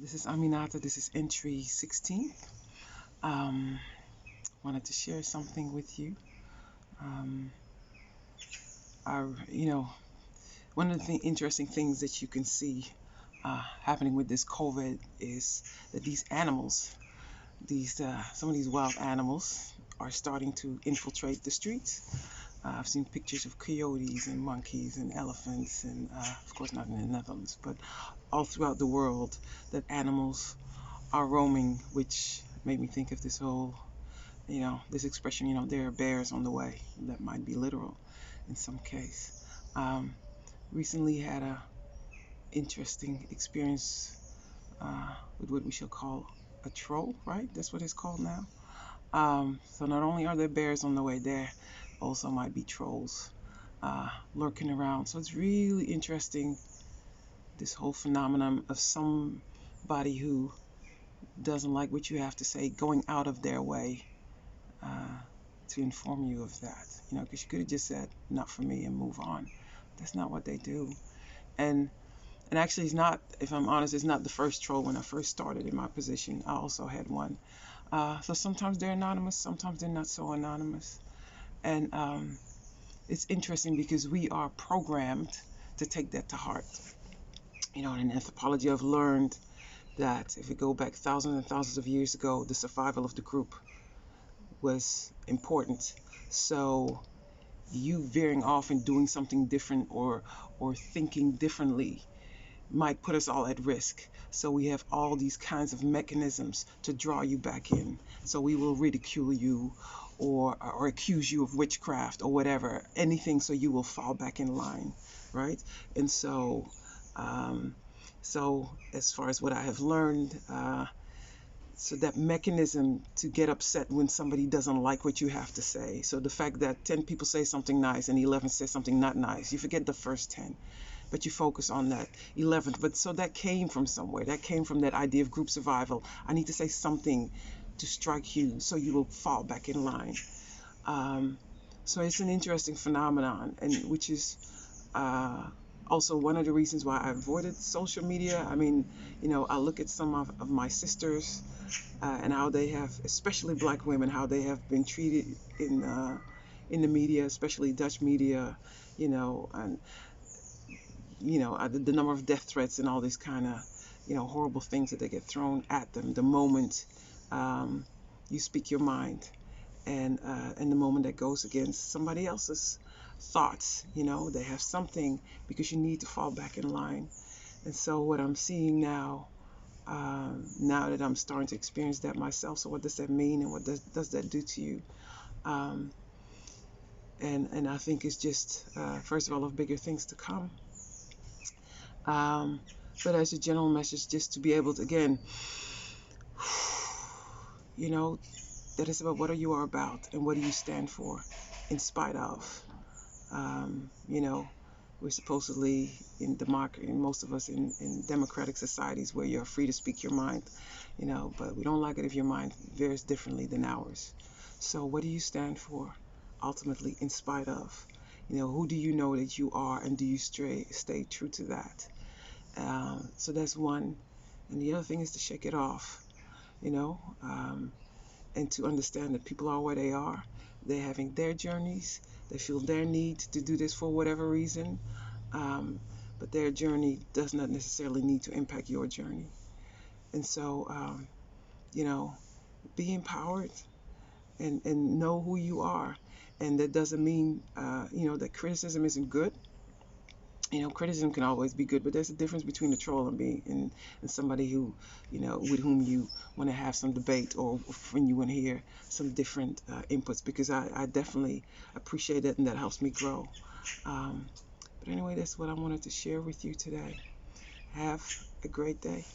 This is Aminata. This is entry 16. Um, Wanted to share something with you. Um, you know, one of the interesting things that you can see happening with this COVID is that these animals, some of these wild animals, are starting to infiltrate the streets. I've seen pictures of coyotes and monkeys and elephants, and of course not in the Netherlands, but all throughout the world, that animals are roaming, which made me think of this whole, this expression, there are bears on the way. That might be literal in some case. Um, Recently had a interesting experience with what we shall call a troll, right? That's what it's called now. So not only are there bears on the way, there also might be trolls lurking around. So it's really interesting, this whole phenomenon of somebody who doesn't like what you have to say going out of their way uh, to inform you of that. Because you could have just said, not for me, and move on. That's not what they do. And and actually, it's not, if I'm honest, it's not the first troll. When I first started in my position, I also had one. So sometimes they're anonymous, sometimes they're not so anonymous. And it's interesting because we are programmed to take that to heart. In anthropology, I've learned that if we go back thousands and thousands of years ago, the survival of the group was important. So you veering off and doing something different, or thinking differently, might put us all at risk. So we have all these kinds of mechanisms to draw you back in. So we will ridicule you, or accuse you of witchcraft or whatever, anything, so you will fall back in line, right? And um, so as far as what I have learned, so that mechanism to get upset when somebody doesn't like what you have to say. So the fact that 10 people say something nice and 11 say something not nice, you forget the first 10, but you focus on that 11th. But so that came from somewhere. That came from that idea of group survival. I need to say something to strike you so you will fall back in line. Um, so it's an interesting phenomenon, and which is uh, also one of the reasons why I avoided social media. I mean, I look at some of my sisters, and how they have, especially black women, how they have been treated in the media, especially Dutch media, and the number of death threats and all these kind of horrible things that they get thrown at them the moment um, you speak your mind, and the moment that goes against somebody else's thoughts. They have something, because you need to fall back in line. And so what I'm seeing now, now that I'm starting to experience that myself, so what does that mean, and what does that do to you? Um, and I think it's just, first of all, of bigger things to come. Um, but as a general message, just to be able to, again, you know, that is about what you are about and what do you stand for, in spite of. You know, we're supposedly in democracy, most of us in democratic societies where you're free to speak your mind, but we don't like it if your mind varies differently than ours. So what do you stand for, ultimately, in spite of? Who do you know that you are, and do you stay true to that? So that's one. And the other thing is to shake it off, you know, um, and to understand that people are where they are. They're having their journeys. They feel their need to do this for whatever reason. Um, but their journey does not necessarily need to impact your journey. And so, you know, be empowered, and know who you are. And that doesn't mean, that criticism isn't good. Criticism can always be good, but there's a difference between a troll and somebody who, with whom you want to have some debate, or when you want to hear some different inputs, because I definitely appreciate it, and that helps me grow. Um, but anyway, that's what I wanted to share with you today. Have a great day.